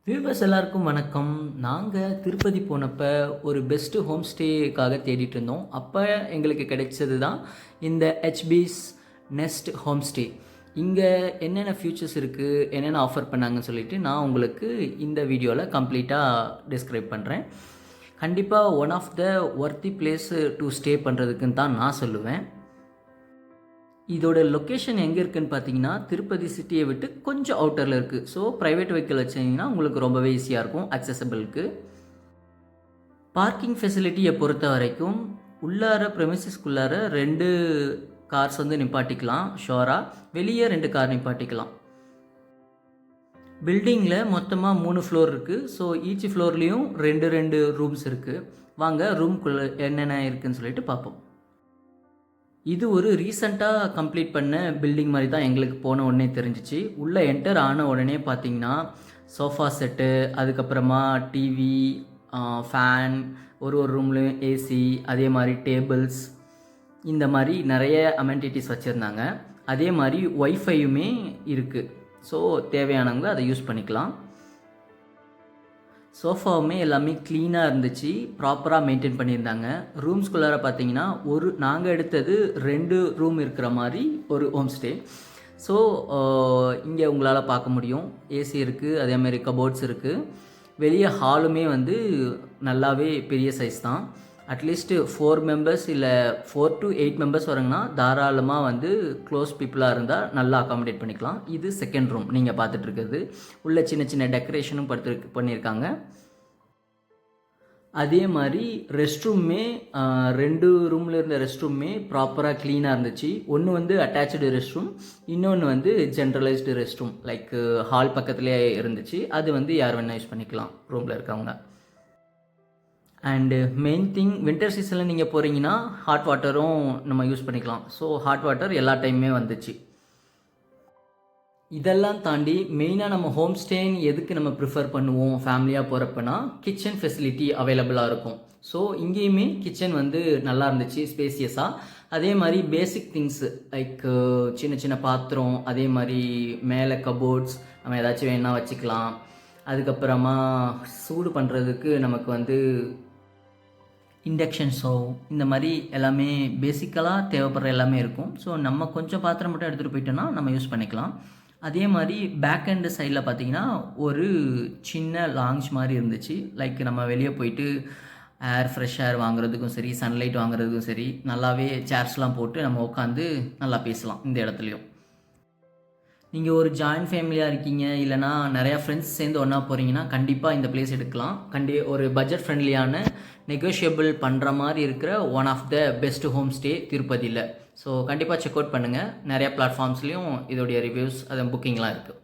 Viewers எல்லாருக்கும் வணக்கம். நாங்கள் திருப்பதி போனப்போ ஒரு பெஸ்ட்டு ஹோம் ஸ்டேக்காக தேடிட்டு இருந்தோம். அப்போ எங்களுக்கு கிடைச்சது தான் இந்த ஹெச்பிஸ் நெஸ்ட் ஹோம் ஸ்டே. இங்கே என்னென்ன ஃபியூச்சர்ஸ் இருக்குது, என்னென்ன ஆஃபர் பண்ணாங்கன்னு சொல்லிட்டு நான் உங்களுக்கு இந்த வீடியோவில் கம்ப்ளீட்டாக டிஸ்கிரைப் பண்ணுறேன். கண்டிப்பாக one of the worthy place to stay பண்ணுறதுக்குன்னு தான் நான் சொல்லுவேன். இதோட லொக்கேஷன் எங்கே இருக்குதுன்னு பார்த்தீங்கன்னா, திருப்பதி சிட்டியை விட்டு கொஞ்சம் அவுட்டரில் இருக்குது. ஸோ ப்ரைவேட் வெஹிக்கிள் வச்சிங்கன்னா உங்களுக்கு ரொம்பவே ஈஸியாக இருக்கும் அக்சசபிளுக்கு. பார்க்கிங் ஃபெசிலிட்டியை பொறுத்த வரைக்கும் உள்ளார ப்ரெமிசஸ்க்குள்ளார 2 கார்ஸ் வந்து நிப்பாட்டிக்கலாம் ஷோராக, வெளியே 2 கார் நிப்பாட்டிக்கலாம். பில்டிங்கில் மொத்தமாக 3 ஃப்ளோர் இருக்குது. ஸோ ஈச் ஃப்ளோர்லேயும் 2 ரூம்ஸ் இருக்குது. வாங்க ரூம்குள்ளே என்னென்ன இருக்குதுன்னு சொல்லிட்டு பார்ப்போம். இது ஒரு ரீசெண்டாக கம்ப்ளீட் பண்ண பில்டிங் மாதிரி தான் எங்களுக்கு போன உடனே தெரிஞ்சிச்சு. உள்ளே என்டர் ஆன உடனே பார்த்திங்கன்னா சோஃபா செட்டு, அதுக்கப்புறமா டிவி, ஃபேன், ஒரு ரூம்லேயும் ஏசி, அதே மாதிரி டேபிள்ஸ், இந்த மாதிரி நிறைய அமெனிட்டிஸ் வச்சுருந்தாங்க. அதே மாதிரி ஒய்ஃபையுமே இருக்குது. ஸோ தேவையானவங்க அதை யூஸ் பண்ணிக்கலாம். சோஃபாவுமே எல்லாமே க்ளீனாக இருந்துச்சு, ப்ராப்பராக மெயின்டைன் பண்ணியிருந்தாங்க. ரூம்ஸ்குள்ளார பார்த்தீங்கன்னா நாங்கள் எடுத்தது 2 ரூம் இருக்கிற மாதிரி ஒரு ஹோம் ஸ்டே. ஸோ இங்கே உங்களால் பார்க்க முடியும், ஏசி இருக்குது, அதேமாதிரி கபோர்ட்ஸ் இருக்குது. வெளியே ஹாலுமே வந்து நல்லாவே பெரிய சைஸ் தான். அட்லீஸ்ட்டு 4 மெம்பர்ஸ் இல்லை 4 to 8 மெம்பர்ஸ் வராங்கன்னா தாராளமாக வந்து க்ளோஸ் பீப்புளாக இருந்தால் நல்லா அகாமடேட் பண்ணிக்கலாம். இது செகண்ட் ரூம் நீங்கள் பார்த்துட்ருக்குறது. உள்ள சின்ன சின்ன டெக்கரேஷனும் பண்ணியிருக்காங்க. அதே மாதிரி ரெஸ்ட் ரூம்மே 2 ரூமில் இருந்த ரெஸ்ட் ரூம்மே ப்ராப்பராக க்ளீனாக இருந்துச்சு. ஒன்று வந்து அட்டாச்சு ரெஸ்ட் ரூம், இன்னொன்று வந்து generalised rest room, like hall பக்கத்துலேயே இருந்துச்சு. அது வந்து யார் வேணால் யூஸ் பண்ணிக்கலாம் ரூமில் இருக்கவங்க. அண்டு மெயின் திங், வின்டர் சீசனில் நீங்கள் போகிறீங்கன்னா ஹாட் வாட்டரும் நம்ம யூஸ் பண்ணிக்கலாம். ஸோ ஹாட் வாட்டர் எல்லா டைமுமே வந்துச்சு. இதெல்லாம் தாண்டி மெயினாக நம்ம ஹோம் ஸ்டேன்னு எதுக்கு நம்ம ப்ரிஃபர் பண்ணுவோம் ஃபேமிலியாக போகிறப்பனா, கிச்சன் ஃபெசிலிட்டி அவைலபிளாக இருக்கும். ஸோ இங்கேயுமே கிச்சன் வந்து நல்லா இருந்துச்சு, ஸ்பேசியஸாக. அதே மாதிரி பேசிக் திங்ஸு லைக் சின்ன சின்ன பாத்திரம், அதே மாதிரி மேலே கபோர்ட்ஸ் நம்ம ஏதாச்சும் வேணால் வச்சுக்கலாம். அதுக்கப்புறமா சூடு பண்ணுறதுக்கு நமக்கு வந்து இண்டக்ஷன் ஸ்டவ், இந்த மாதிரி எல்லாமே பேசிக்கலாக தேவைப்படுற எல்லாமே இருக்கும். ஸோ நம்ம கொஞ்சம் பாத்திரம் மட்டும் எடுத்துகிட்டு போயிட்டோன்னா நம்ம யூஸ் பண்ணிக்கலாம். அதே மாதிரி பேக் அண்டு சைடில் பார்த்திங்கன்னா ஒரு சின்ன லாஞ்ச் மாதிரி இருந்துச்சு. லைக் நம்ம வெளியே போயிட்டு ஃப்ரெஷ் ஏர் வாங்குறதுக்கும் சரி, சன்லைட் வாங்குறதுக்கும் சரி, நல்லாவே சேர்ஸ்லாம் போட்டு நம்ம உட்காந்து நல்லா பேசலாம் இந்த இடத்துலையும். நீங்கள் ஒரு ஜாயின்ட் ஃபேமிலியாக இருக்கீங்க, இல்லைனா நிறையா ஃப்ரெண்ட்ஸ் சேர்ந்து ஒன்றா போகிறீங்கன்னா கண்டிப்பாக இந்த பிளேஸ் எடுக்கலாம். ஒரு பட்ஜெட் ஃப்ரெண்ட்லியான நெகோஷியபிள் பண்ணுற மாதிரி இருக்கிற one of the best home stay திருப்பதியில். ஸோ கண்டிப்பாக செக் அவுட் பண்ணுங்கள். நிறையா பிளாட்ஃபார்ம்ஸ்லேயும் இதோடைய ரிவ்யூஸ், புக்கிங்லாம் இருக்குது.